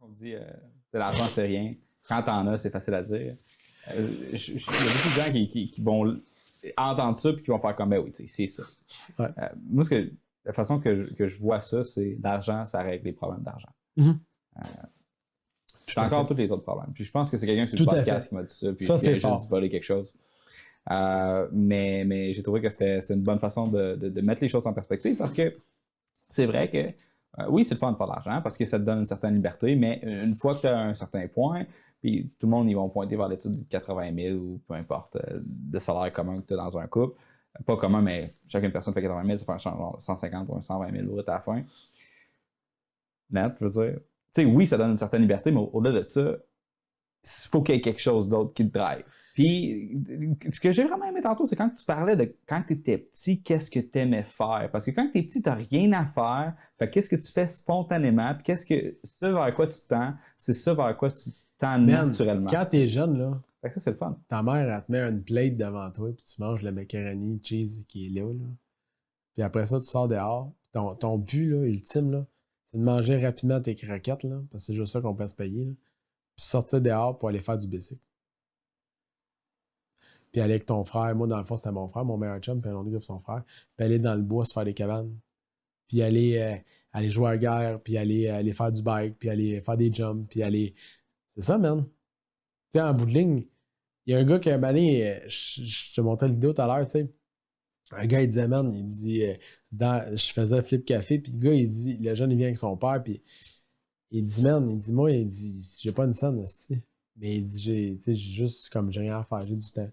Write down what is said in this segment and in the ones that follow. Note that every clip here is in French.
On dit l'argent, c'est rien. Quand t'en as, c'est facile à dire. Il y a beaucoup de gens qui vont entendre ça et qui vont faire comme, ben oui, c'est ça. Ouais. Moi, la façon que je vois ça, c'est l'argent, ça règle les problèmes d'argent. Mm-hmm. Puis encore tous les autres problèmes. Puis je pense que c'est quelqu'un sur Tout le à podcast fait. qui m'a dit ça. Puis Ça, il c'est a fort. juste volé quelque chose. Mais j'ai trouvé que c'était une bonne façon de mettre les choses en perspective parce que c'est vrai que oui, c'est le fun de faire de l'argent parce que ça te donne une certaine liberté, mais une fois que tu as un certain point, puis tout le monde, ils vont pointer vers l'étude de 80 000 ou peu importe, de salaire commun que tu as dans un couple. Pas commun, mais chacune personne fait 80 000, ça fait un genre 150 ou un 120 000 brut à la fin. Net, je veux dire. Tu sais, oui, ça donne une certaine liberté, mais au-delà de ça, il faut qu'il y ait quelque chose d'autre qui te drive. Puis, ce que j'ai vraiment aimé tantôt, c'est quand tu parlais de quand tu étais petit, qu'est-ce que tu aimais faire? Parce que quand tu es petit, tu n'as rien à faire. Fait qu'est-ce que tu fais spontanément? Puis qu'est-ce que ce vers quoi tu tends, c'est ça vers quoi tu tends naturellement. Quand tu es jeune, là, fait que ça, c'est le fun. Ta mère, elle te met une plate devant toi, puis tu manges le macaroni cheese qui est là. Puis après ça, tu sors dehors. Ton but là, ultime, là, c'est de manger rapidement tes croquettes, là, parce que c'est juste ça qu'on peut se payer. Là. Puis sortir dehors pour aller faire du bicycle. Puis aller avec ton frère. Moi, dans le fond, c'était mon frère, mon meilleur chum, puis un autre gars, son frère. Puis aller dans le bois se faire des cabanes. Puis aller jouer à la guerre, puis aller faire du bike, puis aller faire des jumps, puis aller... C'est ça, man. Tu sais, en bout de ligne, il y a un gars qui a un année, je te montrais la vidéo tout à l'heure, tu sais. Un gars, il disait, man, il dit, je faisais flip café, puis le gars, il dit, le jeune, il vient avec son père, puis il dit, man, il dit, moi, il dit, j'ai pas une scène, mais il dit, j'ai juste, comme, j'ai rien à faire, j'ai du temps.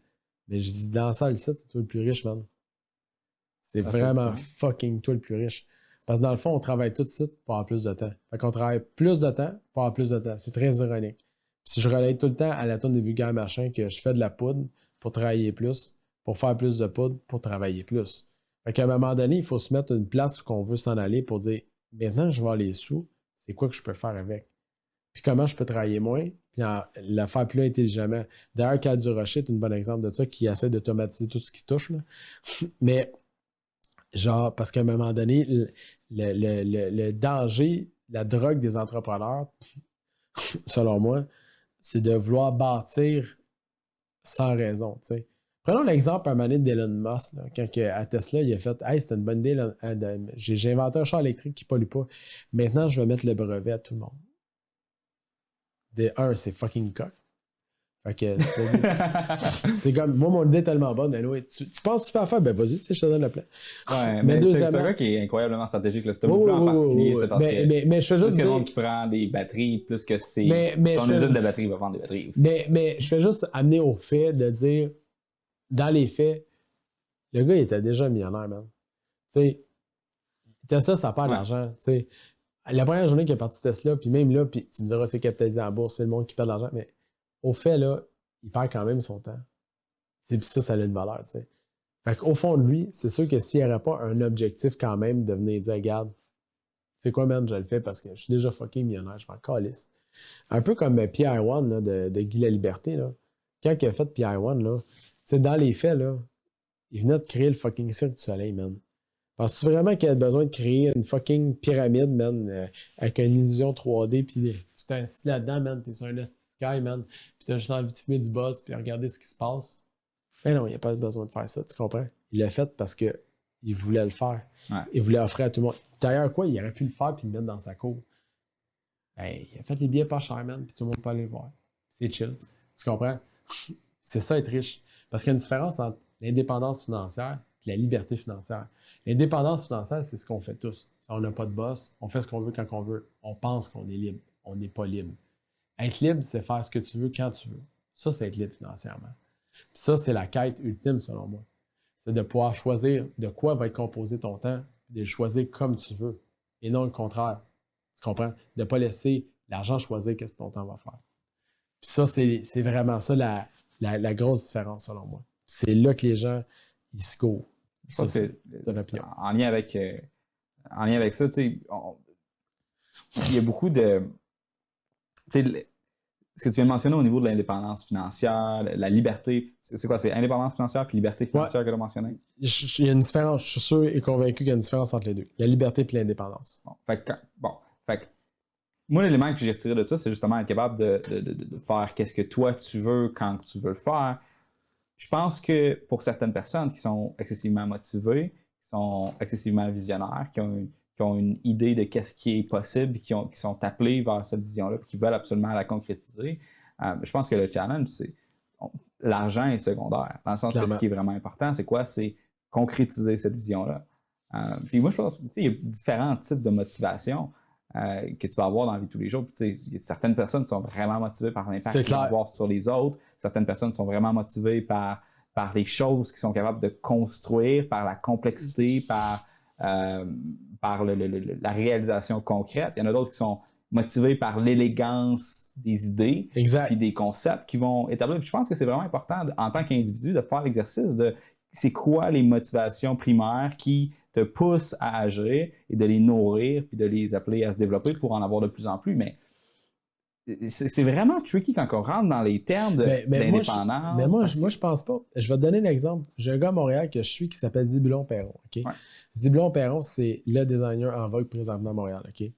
Mais je dis, dans ça, le site, c'est toi le plus riche, man. C'est vraiment fucking toi le plus riche. Parce que dans le fond, on travaille tout de suite pour avoir plus de temps. Fait qu'on travaille plus de temps pour avoir plus de temps. C'est très ironique. Puis si je relate tout le temps à la tourne des vulgaires machins que je fais de la poudre pour travailler plus, pour faire plus de poudre, pour travailler plus. Fait qu'à un moment donné, il faut se mettre une place où on veut s'en aller pour dire maintenant, je vais avoir les sous, c'est quoi que je peux faire avec? Puis comment je peux travailler moins, puis la faire plus intelligemment. D'ailleurs, Cal du Rocher est un bon exemple de ça, qui essaie d'automatiser tout ce qui touche. Là. Mais, genre, parce qu'à un moment donné, le danger, la drogue des entrepreneurs, selon moi, c'est de vouloir bâtir sans raison, tu sais. Prenons l'exemple à un moment donné d'Elon Musk, là, quand à Tesla, il a fait « Hey, c'était une bonne idée, là, j'ai inventé un char électrique qui ne pollue pas. Maintenant, je vais mettre le brevet à tout le monde. » De un, c'est fucking coq. Fait que c'est comme, moi, mon idée est tellement bonne. Anyway, tu penses que tu peux en faire? Ben vas-y, tu sais, je te donne le plan. Ouais, mais c'est un gars qui est incroyablement stratégique. Ce move-là en particulier, c'est parce que je fais juste plus que le monde qui prend des batteries, plus que c'est son usine de batteries va vendre des batteries aussi. Mais je fais juste amener au fait de dire, dans les faits, le gars, il était déjà millionnaire, man. Tu sais, Tesla, ça perd de l'argent, tu sais. La première journée qu'il est parti Tesla, puis même là, puis tu me diras, c'est capitalisé en bourse, c'est le monde qui perd de l'argent, mais au fait, là, il perd quand même son temps. Puis ça a une valeur, tu sais. Fait qu'au fond de lui, c'est sûr que s'il n'y aurait pas un objectif quand même de venir dire, regarde, c'est quoi, man, je le fais parce que je suis déjà fucké millionnaire, je m'en calisse. Un peu comme PR1 là, de Guy Laliberté, là. Quand il a fait PR1, là, tu sais, dans les faits, là, il venait de créer le fucking Cirque du Soleil, man. Penses-tu vraiment qu'il a besoin de créer une fucking pyramide, man, avec une illusion 3D, puis tu t'es assis là-dedans, man, t'es sur un sky, man, puis t'as juste envie de fumer du buzz, puis regarder ce qui se passe? Mais non, il n'y a pas besoin de faire ça, tu comprends? Il l'a fait parce qu'il voulait le faire. Ouais. Il voulait offrir à tout le monde. D'ailleurs, quoi, il aurait pu le faire puis le mettre dans sa cour. Hey, il a fait les billets pas chers, man, puis tout le monde peut aller le voir. C'est chill. Tu comprends? C'est ça, être riche. Parce qu'il y a une différence entre l'indépendance financière et la liberté financière. L'indépendance financière, c'est ce qu'on fait tous. On n'a pas de boss, on fait ce qu'on veut quand on veut. On pense qu'on est libre. On n'est pas libre. Être libre, c'est faire ce que tu veux quand tu veux. Ça, c'est être libre financièrement. Puis ça, c'est la quête ultime, selon moi. C'est de pouvoir choisir de quoi va être composé ton temps, de le choisir comme tu veux, et non le contraire. Tu comprends? De ne pas laisser l'argent choisir qu'est-ce que ton temps va faire. Puis ça, c'est vraiment ça la grosse différence, selon moi. C'est là que les gens, ils se courent. Ça, c'est en lien avec ça, tu sais, il y a beaucoup de... Tu sais, ce que tu viens de mentionner au niveau de l'indépendance financière, la liberté, c'est quoi? C'est indépendance financière puis liberté financière que tu as mentionné? Il y a une différence. Je suis sûr et convaincu qu'il y a une différence entre les deux. La liberté et l'indépendance. Fait que Moi, l'élément que j'ai retiré de ça, c'est justement être capable de faire qu'est-ce que toi tu veux quand tu veux le faire. Je pense que pour certaines personnes qui sont excessivement motivées, qui sont excessivement visionnaires, qui ont une idée de qu'est-ce qui est possible, qui sont appelés vers cette vision-là, qui veulent absolument la concrétiser, je pense que le challenge, c'est l'argent est secondaire. Dans le sens que ce qui est vraiment important, c'est quoi? C'est concrétiser cette vision-là. Puis moi, je pense qu'il y a différents types de motivation que tu vas avoir dans la vie de tous les jours. Puis, certaines personnes sont vraiment motivées par l'impact qu'ils vont avoir sur les autres. Certaines personnes sont vraiment motivées par les choses qu'ils sont capables de construire, par la complexité, par la réalisation concrète. Il y en a d'autres qui sont motivés par l'élégance des idées puis des concepts qui vont établir. Puis je pense que c'est vraiment important, en tant qu'individu, de faire l'exercice de c'est quoi les motivations primaires qui te poussent à agir et de les nourrir puis de les appeler à se développer pour en avoir de plus en plus. Mais c'est vraiment tricky quand on rentre dans les termes d'indépendance. Mais moi, je pense pas. Je vais te donner l'exemple. J'ai un gars à Montréal que je suis qui s'appelle Zébulon Perron. Okay? Ouais. Zébulon Perron, c'est le designer en vogue présentement à Montréal. Okay?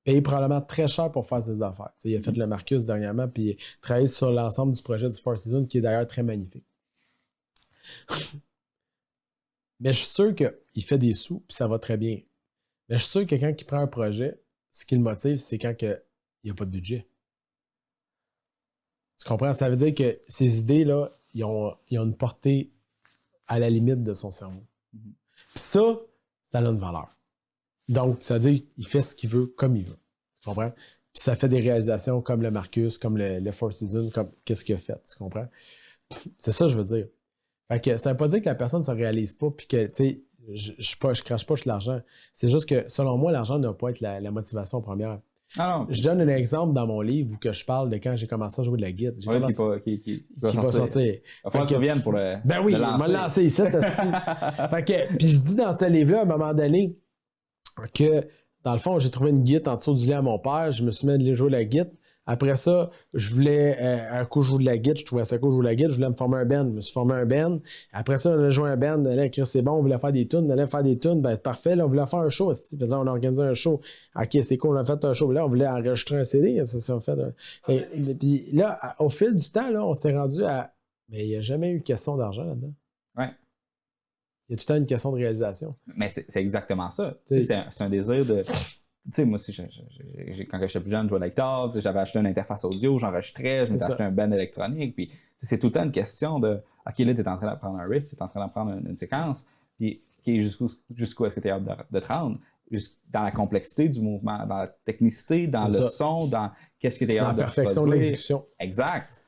Payé probablement très cher pour faire ses affaires. T'sais, il a fait le Marcus dernièrement, puis il a travaillé sur l'ensemble du projet du Four Seasons, qui est d'ailleurs très magnifique. Mais je suis sûr qu'il fait des sous, puis ça va très bien. Mais je suis sûr que quelqu'un qui prend un projet, ce qui le motive, c'est quand il n'y a pas de budget. Tu comprends? Ça veut dire que ces idées-là, ils ont une portée à la limite de son cerveau. Puis ça a une valeur. Donc, ça veut dire qu'il fait ce qu'il veut comme il veut. Tu comprends? Puis ça fait des réalisations comme le Marcus, comme le Four Seasons, comme qu'est-ce qu'il a fait. Tu comprends? C'est ça que je veux dire. Fait que ça veut pas dire que la personne ne se réalise pas puis que, tu sais, je crache pas sur l'argent. C'est juste que, selon moi, l'argent ne doit pas être la motivation première. Alors, je donne un exemple dans mon livre où que je parle de quand j'ai commencé à jouer de la guitare. Qui va sortir. Il va falloir que tu reviennes pour le Ben oui, il m'a lancé ici. Fait que, puis je dis dans ce livre-là, à un moment donné, que, dans le fond, j'ai trouvé une guitare en dessous du lit à mon père. Je me suis mis à aller jouer de la guitare. Après ça, je voulais un coup jouer de la guitare. Je trouvais ça cool jouer de la guitare. Je voulais me former un band. Je me suis formé un band. Après ça, on a joué un band. Là, Chris, c'est bon. On voulait faire des tunes. On allait faire des tunes. Ben, c'est parfait. Là, on voulait faire un show. Là, on a organisé un show. OK, c'est cool. On a fait un show. Là, on voulait enregistrer un CD. Ça, on fait, puis là, au fil du temps, là, on s'est rendu à... Mais il n'y a jamais eu question d'argent là-dedans. Ouais. Il y a tout le temps une question de réalisation. Mais c'est exactement ça. C'est un désir de... Tu sais, moi aussi, quand j'étais plus jeune, je jouais de la guitare, j'avais acheté une interface audio, j'enregistrais, je m'étais acheté un band électronique, puis c'est tout le temps une question de « OK, là, tu es en train d'apprendre un riff, tu es en train d'apprendre une séquence, puis okay, jusqu'où est-ce que tu es hâte de te rendre? Dans la complexité du mouvement, dans la technicité, dans le son, dans qu'est-ce que tu es hâte de produire. Dans la perfection de l'exécution. Exact.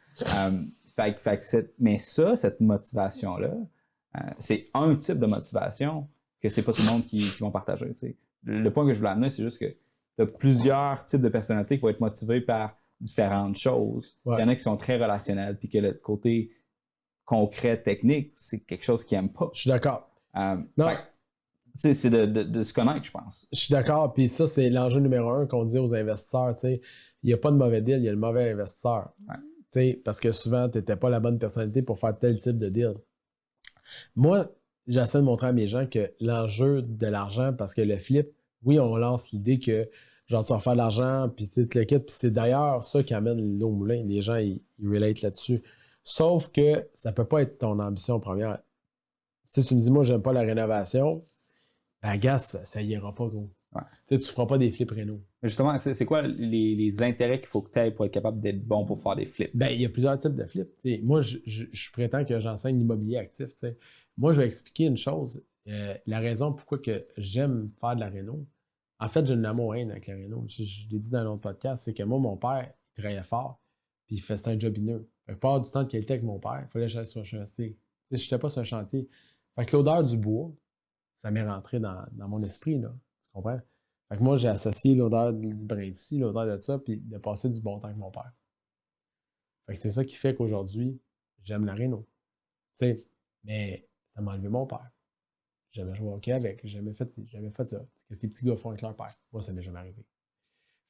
Mais ça, cette motivation-là, c'est un type de motivation que c'est pas tout le monde qui vont partager, tu sais. Le point que je voulais amener, c'est juste que tu as plusieurs types de personnalités qui vont être motivées par différentes choses. Ouais. Il y en a qui sont très relationnels, puis que le côté concret, technique, c'est quelque chose qu'ils n'aiment pas. Je suis d'accord. C'est de se connaître, je pense. Je suis d'accord, puis ça, c'est l'enjeu numéro 1 qu'on dit aux investisseurs. Il n'y a pas de mauvais deal, il y a le mauvais investisseur. Ouais. Parce que souvent, tu n'étais pas la bonne personnalité pour faire tel type de deal. Moi, j'essaie de montrer à mes gens que l'enjeu de l'argent, parce que le flip, oui, on lance l'idée que genre tu vas faire de l'argent, puis tu le quittes, puis c'est d'ailleurs ça qui amène l'eau au moulin. Les gens, ils relate là-dessus. Sauf que ça peut pas être ton ambition première. Si tu me dis, moi, j'aime pas la rénovation, ben, gars, ça ira pas, gros. Ouais. Tu feras pas des flips réno. Justement, c'est quoi les intérêts qu'il faut que tu aies pour être capable d'être bon pour faire des flips? Ben, il y a plusieurs types de flips. T'sais, moi, je prétends que j'enseigne l'immobilier actif. T'sais. Moi, je vais expliquer une chose. La raison pourquoi que j'aime faire de la réno, en fait, j'ai une amour-haine avec la réno. Je l'ai dit dans un autre podcast, c'est que moi, mon père, il travaillait fort, puis il faisait un job ineux. La plupart du temps de qualité avec mon père, il fallait que j'aille sur un chantier. Je n'étais pas sur un chantier. Fait que l'odeur du bois, ça m'est rentré dans mon esprit, là. Tu comprends? Fait que moi, j'ai associé l'odeur du brin d'ici, l'odeur de ça, puis de passer du bon temps avec mon père. Fait que c'est ça qui fait qu'aujourd'hui, j'aime la réno. Tu sais, mais ça m'a enlevé mon père. J'ai jamais joué au hockey avec, j'ai jamais fait ça. Qu'est-ce que les petits gars font avec leur père? Moi, ça m'est jamais arrivé.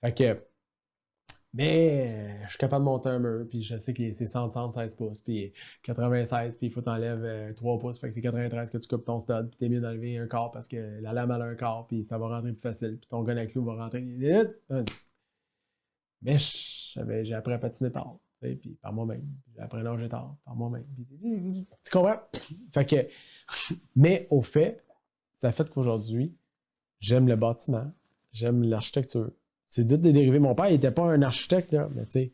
Fait que, mais je suis capable de monter un mur, puis je sais que c'est 176 pouces, puis 96, puis il faut t'enlèves 3 pouces, fait que c'est 93 que tu coupes ton stud, puis t'es mieux d'enlever un quart parce que la lame a un quart, puis ça va rentrer plus facile, puis ton gun à clou va rentrer. Mais j'ai appris à patiner tard. Puis par moi-même. J'ai appris à nager tard, par moi-même. Tu comprends? Fait que, mais au fait, ça fait qu'aujourd'hui, j'aime le bâtiment, j'aime l'architecture. C'est tout des dérivés. Mon père, il n'était pas un architecte, là, mais tu sais,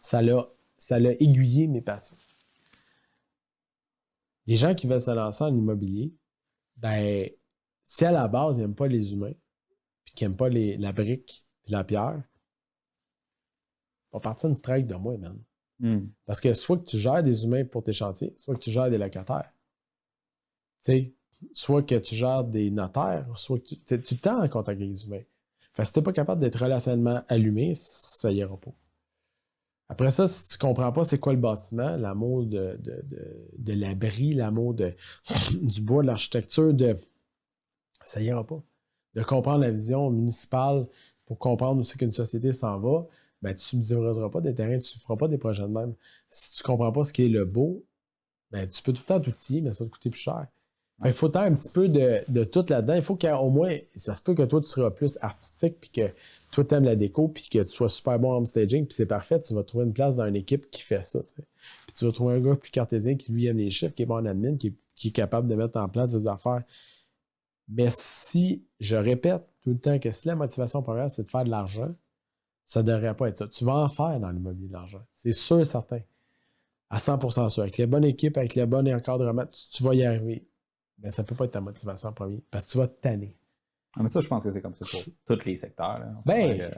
ça l'a aiguillé mes passions. Les gens qui veulent se lancer en immobilier, ben, si à la base, ils n'aiment pas les humains, puis qu'ils n'aiment pas la brique puis la pierre, on va partir une strike de moi, man. Parce que soit que tu gères des humains pour tes chantiers, soit que tu gères des locataires. Tu sais, soit que tu gères des notaires, soit que tu t'es en contact avec les humains. Fait que si t'es pas capable d'être relationnellement allumé, ça ira pas. Après ça, si tu comprends pas c'est quoi le bâtiment, l'amour de l'abri, l'amour du bois, de l'architecture, ça ira pas. De comprendre la vision municipale pour comprendre où c'est qu'une société s'en va, ben, tu ne subdiviseras pas des terrains, tu ne feras pas des projets de même. Si tu ne comprends pas ce qui est le beau, ben, tu peux tout le temps t'outiller, mais ça va te coûter plus cher. Il faut faire un petit peu de tout là-dedans. Il faut qu'au moins, ça se peut que toi, tu seras plus artistique, puis que toi, tu aimes la déco, puis que tu sois super bon en staging, puis c'est parfait, tu vas trouver une place dans une équipe qui fait ça. T'sais. Puis tu vas trouver un gars plus cartésien qui lui aime les chiffres, qui est bon en admin, qui est capable de mettre en place des affaires. Mais si, je répète tout le temps que si la motivation première, c'est de faire de l'argent, ça ne devrait pas être ça. Tu vas en faire dans l'immobilier de l'argent. C'est sûr et certain. À 100% sûr. Avec les bonnes équipes, avec les bons encadrements, tu vas y arriver. Mais ça ne peut pas être ta motivation en premier. Parce que tu vas te tanner. Ah, mais ça, je pense que c'est comme ça pour tous les secteurs. Là.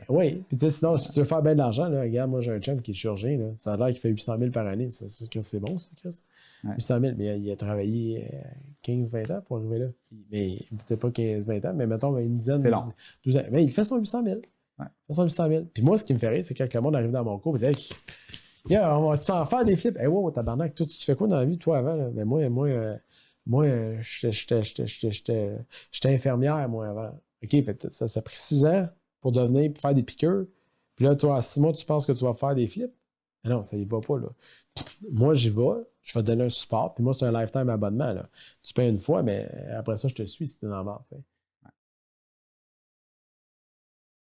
Oui. Puis tu sais, sinon, si tu veux faire bien de l'argent, là, regarde, moi j'ai un chum qui est chirurgien. Là, ça a l'air qu'il fait 800 000 par année. C'est bon, ça, Chris? Ouais. 800 000. Mais il a travaillé 15-20 ans pour arriver là. Mais peut-être pas 15-20 ans, mais mettons une dizaine, c'est long. 12 ans. Mais il fait son 800 000. Ouais. Il fait son 800 000. Puis moi, ce qui me fait rire, c'est quand le monde arrive dans mon cours, il dit hey, on va-tu en faire des flips? Hey, wow, tabarnak, toi, tu fais quoi dans la vie, toi, avant? Là? Mais moi, j'étais infirmière, moi, avant. OK, fait, ça a pris 6 ans pour faire des piqûres. Puis là, toi, en 6 mois, tu penses que tu vas faire des flips? Mais non, ça y va pas, là. Moi, j'y vais, je vais te donner un support, puis moi, c'est un lifetime abonnement, là. Tu payes une fois, mais après ça, je te suis si t'es dans la merde, tu sais.